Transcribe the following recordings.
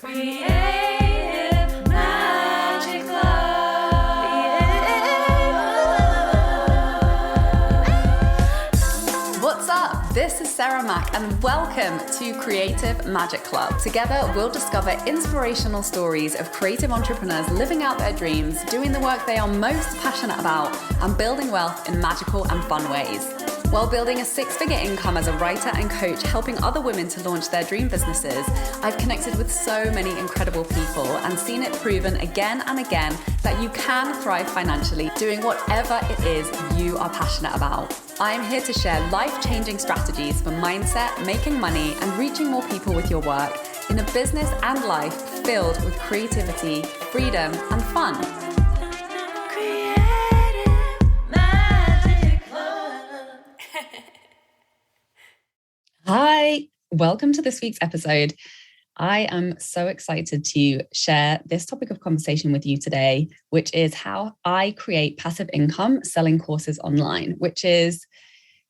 Creative Magic Club. What's up? This is Sarah Mack and welcome to Creative Magic Club. Together, we'll discover inspirational stories of creative entrepreneurs living out their dreams, doing the work they are most passionate about, and building wealth in magical and fun ways. While building a six-figure income as a writer and coach, helping other women to launch their dream businesses, I've connected with so many incredible people and seen it proven again and again that you can thrive financially doing whatever it is you are passionate about. I'm here to share life-changing strategies for mindset, making money, and reaching more people with your work in a business and life filled with creativity, freedom, and fun. Hi, welcome to this week's episode. I am so excited to share this topic of conversation with you today, which is how I create passive income selling courses online, which is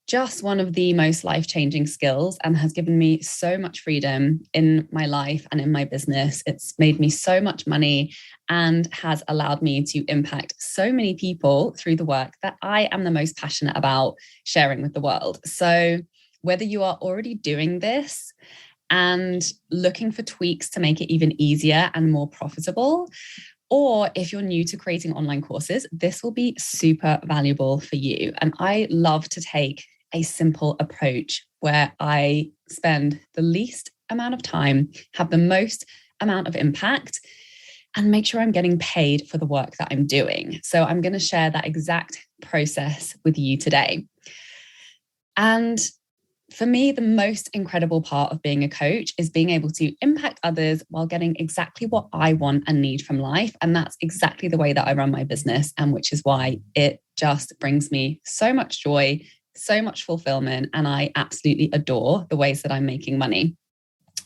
just one of the most life-changing skills and has given me so much freedom in my life and in my business. It's made me so much money and has allowed me to impact so many people through the work that I am the most passionate about sharing with the world. So whether you are already doing this and looking for tweaks to make it even easier and more profitable, or if you're new to creating online courses, this will be super valuable for you. And I love to take a simple approach where I spend the least amount of time, have the most amount of impact, and make sure I'm getting paid for the work that I'm doing. So I'm going to share that exact process with you today. And for me, the most incredible part of being a coach is being able to impact others while getting exactly what I want and need from life. And that's exactly the way that I run my business, and which is why it just brings me so much joy, so much fulfillment, and I absolutely adore the ways that I'm making money.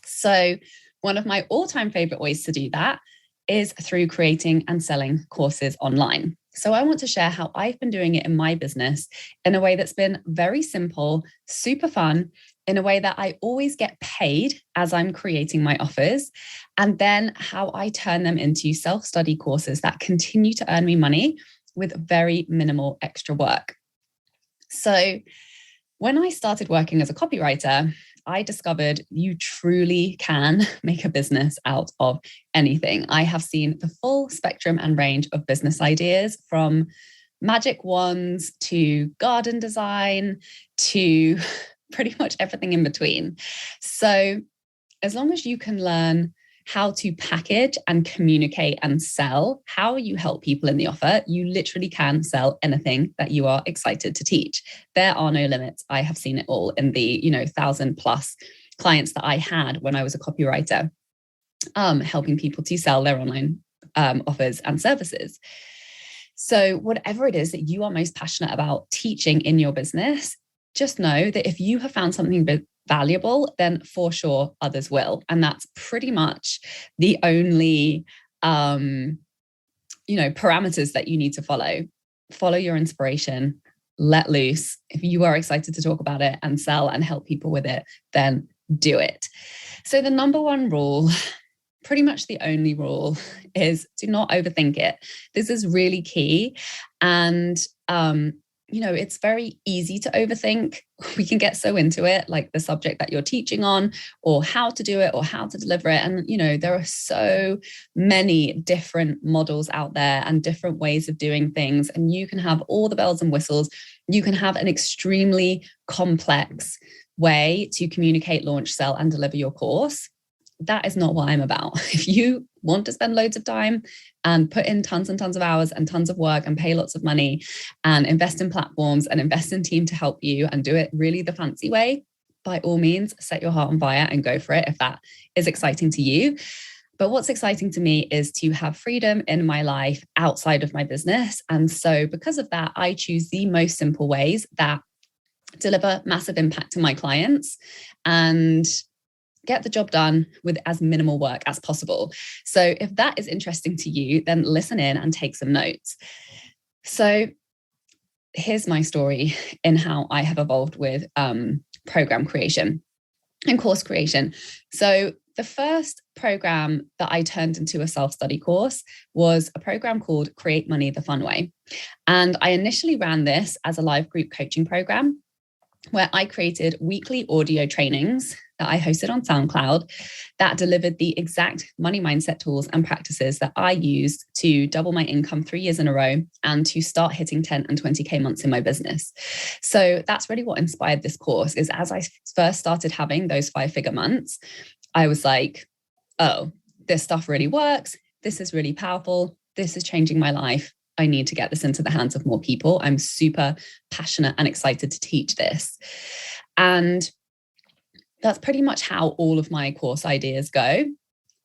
So one of my all-time favorite ways to do that is through creating and selling courses online. So I want to share how I've been doing it in my business in a way that's been very simple, super fun, in a way that I always get paid as I'm creating my offers, and then how I turn them into self-study courses that continue to earn me money with very minimal extra work. So when I started working as a copywriter, I discovered you truly can make a business out of anything. I have seen the full spectrum and range of business ideas, from magic wands to garden design to pretty much everything in between. So as long as you can learn how to package and communicate and sell how you help people in the offer, you literally can sell anything that you are excited to teach. There are no limits. I have seen it all in the 1,000+ clients that I had when I was a copywriter, helping people to sell their online offers and services. So whatever it is that you are most passionate about teaching in your business, just know that if you have found something valuable, then for sure others will. And that's pretty much the only, parameters that you need to follow. Follow your inspiration, let loose. If you are excited to talk about it and sell and help people with it, then do it. So the number one rule, pretty much the only rule, is do not overthink it. This is really key. And, it's very easy to overthink. We can get so into it, like the subject that you're teaching on, or how to do it, or how to deliver it. And, there are so many different models out there and different ways of doing things. And you can have all the bells and whistles. You can have an extremely complex way to communicate, launch, sell, and deliver your course. That is not what I'm about. If you want to spend loads of time and put in tons and tons of hours and tons of work and pay lots of money and invest in platforms and invest in team to help you and do it really the fancy way, by all means, set your heart on fire and go for it if that is exciting to you. But what's exciting to me is to have freedom in my life outside of my business. And so because of that, I choose the most simple ways that deliver massive impact to my clients and get the job done with as minimal work as possible. So if that is interesting to you, then listen in and take some notes. So here's my story in how I have evolved with program creation and course creation. So the first program that I turned into a self-study course was a program called Create Money the Fun Way. And I initially ran this as a live group coaching program where I created weekly audio trainings that I hosted on SoundCloud that delivered the exact money mindset tools and practices that I used to double my income 3 years in a row and to start hitting 10 and 20K months in my business. So that's really what inspired this course. Is as I first started having those 5-figure months, I was like, oh, this stuff really works. This is really powerful. This is changing my life. I need to get this into the hands of more people. I'm super passionate and excited to teach this. And that's pretty much how all of my course ideas go.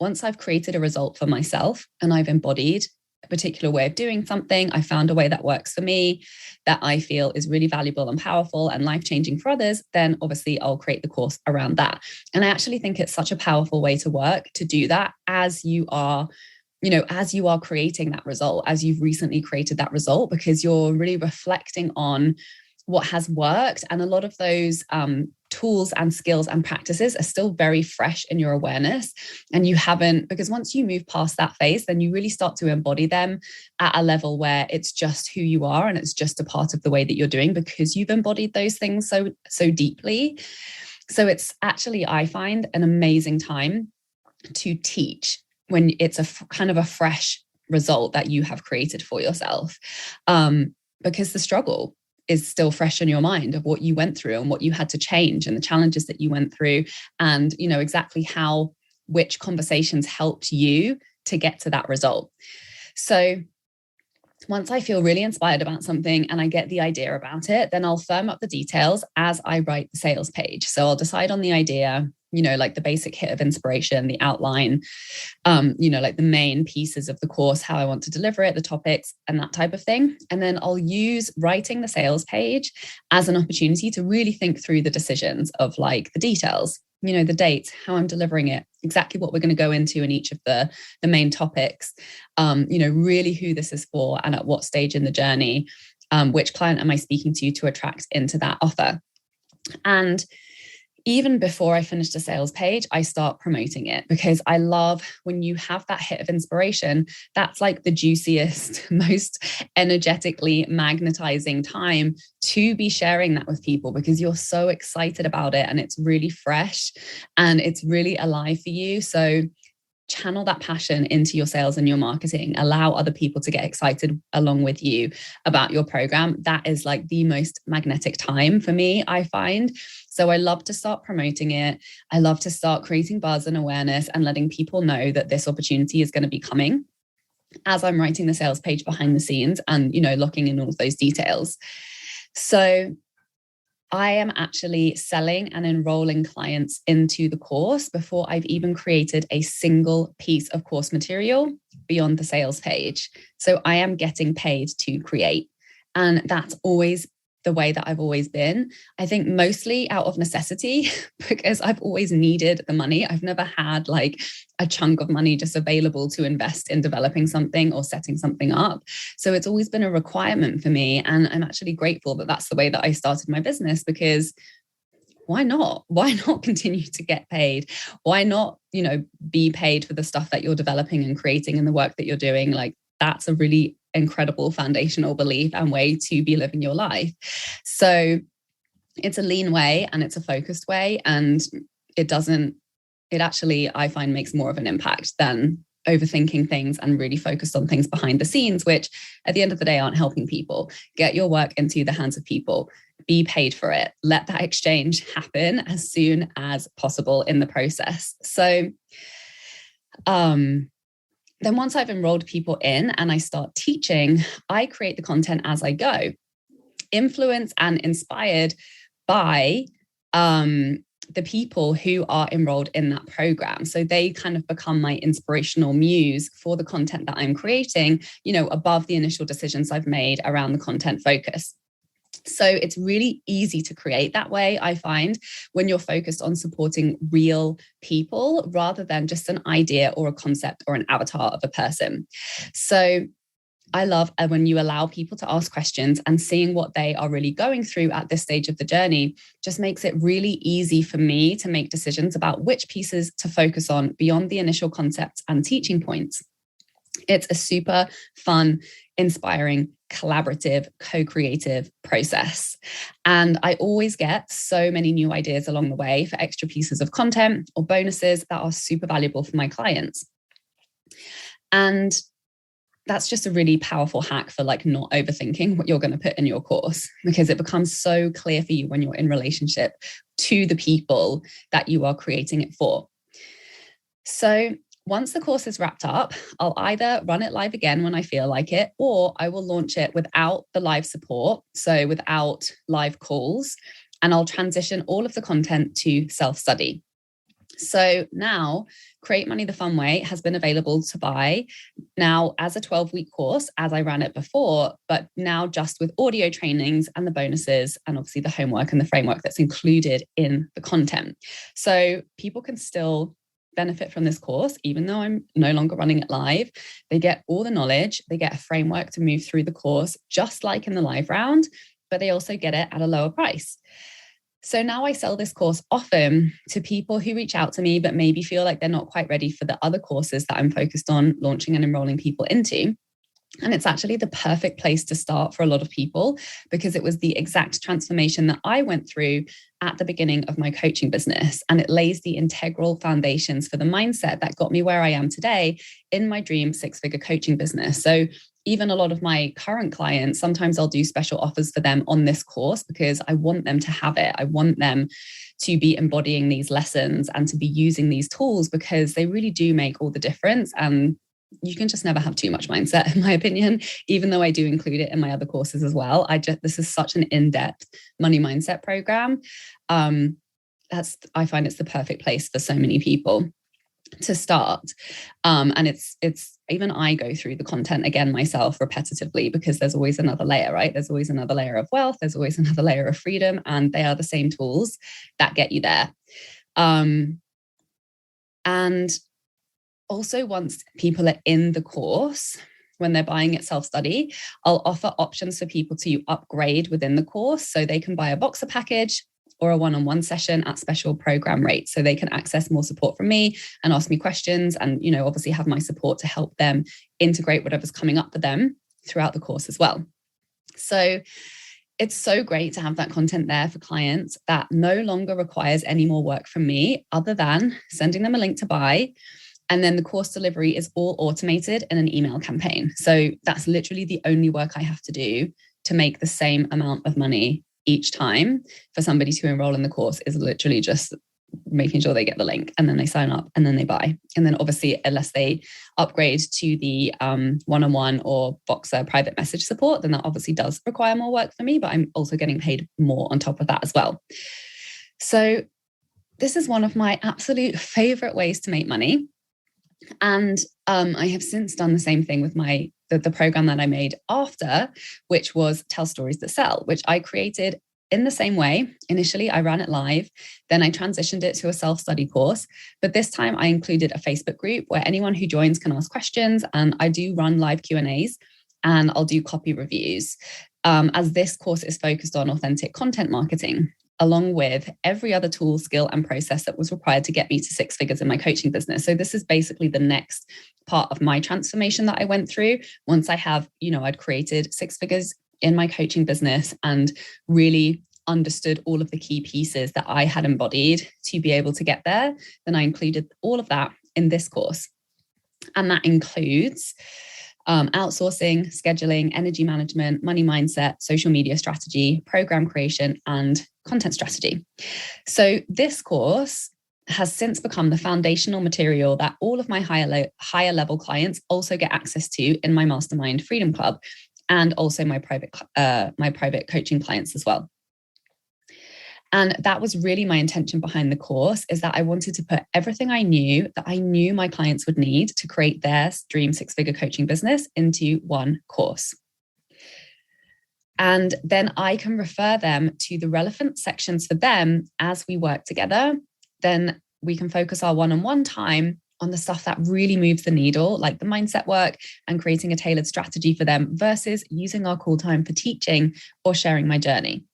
Once I've created a result for myself and I've embodied a particular way of doing something, I found a way that works for me, that I feel is really valuable and powerful and life-changing for others, then obviously I'll create the course around that. And I actually think it's such a powerful way to work, to do that as you are creating that result, as you've recently created that result, because you're really reflecting on what has worked. And a lot of those tools and skills and practices are still very fresh in your awareness. And you haven't, because once you move past that phase, then you really start to embody them at a level where it's just who you are and it's just a part of the way that you're doing because you've embodied those things so deeply. So it's actually, I find, an amazing time to teach when it's a kind of a fresh result that you have created for yourself, because the struggle is still fresh in your mind of what you went through and what you had to change and the challenges that you went through, and exactly which conversations helped you to get to that result. So once I feel really inspired about something and I get the idea about it, then I'll firm up the details as I write the sales page. So I'll decide on the idea, like the basic hit of inspiration, the outline, like the main pieces of the course, how I want to deliver it, the topics and that type of thing. And then I'll use writing the sales page as an opportunity to really think through the decisions of like the details, the dates, how I'm delivering it, exactly what we're going to go into in each of the main topics, really who this is for and at what stage in the journey, which client am I speaking to attract into that offer. And even before I finish the sales page, I start promoting it, because I love when you have that hit of inspiration. That's like the juiciest, most energetically magnetizing time to be sharing that with people, because you're so excited about it and it's really fresh and it's really alive for you. So channel that passion into your sales and your marketing. Allow other people to get excited along with you about your program. That is like the most magnetic time for me, I find. So I love to start promoting it. I love to start creating buzz and awareness and letting people know that this opportunity is going to be coming as I'm writing the sales page behind the scenes and, locking in all of those details. So I am actually selling and enrolling clients into the course before I've even created a single piece of course material beyond the sales page. So I am getting paid to create. And that's always the way that I've always been. I think mostly out of necessity, because I've always needed the money. I've never had like a chunk of money just available to invest in developing something or setting something up. So it's always been a requirement for me. And I'm actually grateful that that's the way that I started my business, because why not? Why not continue to get paid? Why not, be paid for the stuff that you're developing and creating and the work that you're doing? Like, that's a really incredible foundational belief and way to be living your life. So it's a lean way and it's a focused way, and it actually, I find, makes more of an impact than overthinking things and really focused on things behind the scenes, which at the end of the day aren't helping people. Get your work into the hands of people, be paid for it. Let that exchange happen as soon as possible in the process. So, then once I've enrolled people in and I start teaching, I create the content as I go, influenced and inspired by the people who are enrolled in that program. So they kind of become my inspirational muse for the content that I'm creating, above the initial decisions I've made around the content focus. So it's really easy to create that way, I find, when you're focused on supporting real people rather than just an idea or a concept or an avatar of a person. So I love when you allow people to ask questions, and seeing what they are really going through at this stage of the journey just makes it really easy for me to make decisions about which pieces to focus on beyond the initial concepts and teaching points. It's a super fun, inspiring, collaborative, co-creative process. And I always get so many new ideas along the way for extra pieces of content or bonuses that are super valuable for my clients. And that's just a really powerful hack for like not overthinking what you're going to put in your course, because it becomes so clear for you when you're in relationship to the people that you are creating it for. So once the course is wrapped up, I'll either run it live again when I feel like it, or I will launch it without the live support, so without live calls, and I'll transition all of the content to self-study. So now Create Money the Fun Way has been available to buy now as a 12-week course, as I ran it before, but now just with audio trainings and the bonuses and obviously the homework and the framework that's included in the content. So people can still benefit from this course, even though I'm no longer running it live. They get all the knowledge, they get a framework to move through the course, just like in the live round, but they also get it at a lower price. So now I sell this course often to people who reach out to me, but maybe feel like they're not quite ready for the other courses that I'm focused on launching and enrolling people into. And it's actually the perfect place to start for a lot of people, because it was the exact transformation that I went through at the beginning of my coaching business. And it lays the integral foundations for the mindset that got me where I am today in my dream six-figure coaching business. So even a lot of my current clients, sometimes I'll do special offers for them on this course because I want them to have it. I want them to be embodying these lessons and to be using these tools, because they really do make all the difference. And you can just never have too much mindset, in my opinion, even though I do include it in my other courses as well. This is such an in-depth money mindset program. I find it's the perfect place for so many people to start. And it's even I go through the content again myself repetitively, because there's always another layer, right? There's always another layer of wealth. There's always another layer of freedom, and they are the same tools that get you there. And also, once people are in the course, when they're buying it self-study, I'll offer options for people to upgrade within the course. So they can buy a boxer package or a one-on-one session at special program rates. So they can access more support from me and ask me questions, and, obviously have my support to help them integrate whatever's coming up for them throughout the course as well. So it's so great to have that content there for clients that no longer requires any more work from me other than sending them a link to buy. And then the course delivery is all automated in an email campaign. So that's literally the only work I have to do to make the same amount of money each time for somebody to enroll in the course, is literally just making sure they get the link, and then they sign up, and then they buy. And then obviously, unless they upgrade to the one-on-one or boxer private message support, then that obviously does require more work for me, but I'm also getting paid more on top of that as well. So this is one of my absolute favorite ways to make money. And I have since done the same thing with the program that I made after, which was Tell Stories That Sell, which I created in the same way. Initially, I ran it live, then I transitioned it to a self-study course. But this time I included a Facebook group where anyone who joins can ask questions, and I do run live Q&As, and I'll do copy reviews, as this course is focused on authentic content marketing, along with every other tool, skill, and process that was required to get me to six figures in my coaching business. So this is basically the next part of my transformation that I went through. Once I have, I'd created six figures in my coaching business and really understood all of the key pieces that I had embodied to be able to get there, then I included all of that in this course. And that includes outsourcing, scheduling, energy management, money mindset, social media strategy, program creation, and content strategy. So this course has since become the foundational material that all of my higher level clients also get access to in my Mastermind Freedom Club, and also my private coaching clients as well. And that was really my intention behind the course, is that I wanted to put everything I knew my clients would need to create their dream six-figure coaching business into one course. And then I can refer them to the relevant sections for them as we work together. Then we can focus our one-on-one time on the stuff that really moves the needle, like the mindset work and creating a tailored strategy for them versus using our call time for teaching or sharing my journey.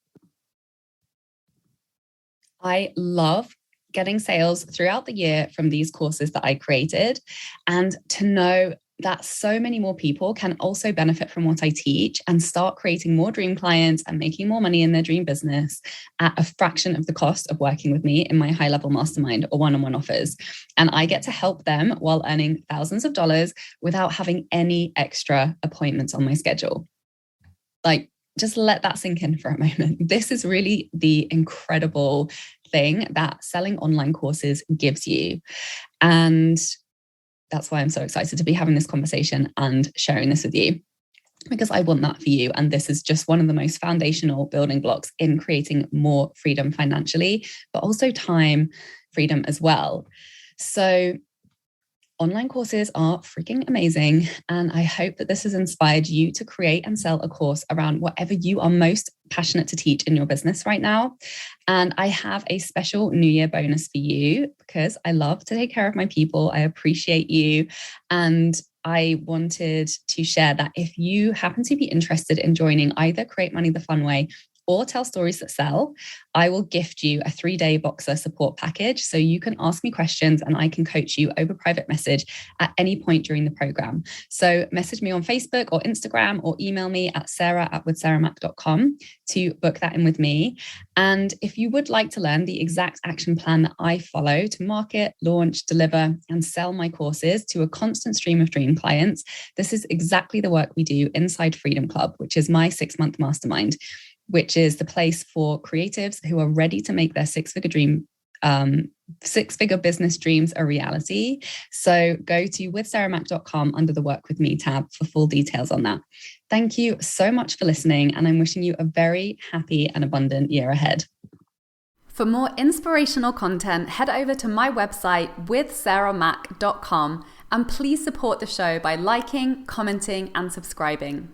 I love getting sales throughout the year from these courses that I created, and to know that so many more people can also benefit from what I teach and start creating more dream clients and making more money in their dream business at a fraction of the cost of working with me in my high-level mastermind or one-on-one offers. And I get to help them while earning thousands of dollars without having any extra appointments on my schedule. Like, just let that sink in for a moment. This is really the incredible thing that selling online courses gives you. And that's why I'm so excited to be having this conversation and sharing this with you, because I want that for you. And this is just one of the most foundational building blocks in creating more freedom financially, but also time freedom as well. So online courses are freaking amazing. And I hope that this has inspired you to create and sell a course around whatever you are most passionate to teach in your business right now. And I have a special New Year bonus for you because I love to take care of my people. I appreciate you. And I wanted to share that if you happen to be interested in joining either Create Money the Fun Way or Tell Stories That Sell, I will gift you a 3-day Boxer support package. So you can ask me questions and I can coach you over private message at any point during the program. So message me on Facebook or Instagram or email me at sarah@withsarahmac.com to book that in with me. And if you would like to learn the exact action plan that I follow to market, launch, deliver, and sell my courses to a constant stream of dream clients, this is exactly the work we do inside Freedom Club, which is my 6-month mastermind, which is the place for creatives who are ready to make their six-figure business dreams a reality. So go to withsarahmac.com under the Work With Me tab for full details on that. Thank you so much for listening, and I'm wishing you a very happy and abundant year ahead. For more inspirational content, head over to my website, withsarahmac.com, and please support the show by liking, commenting, and subscribing.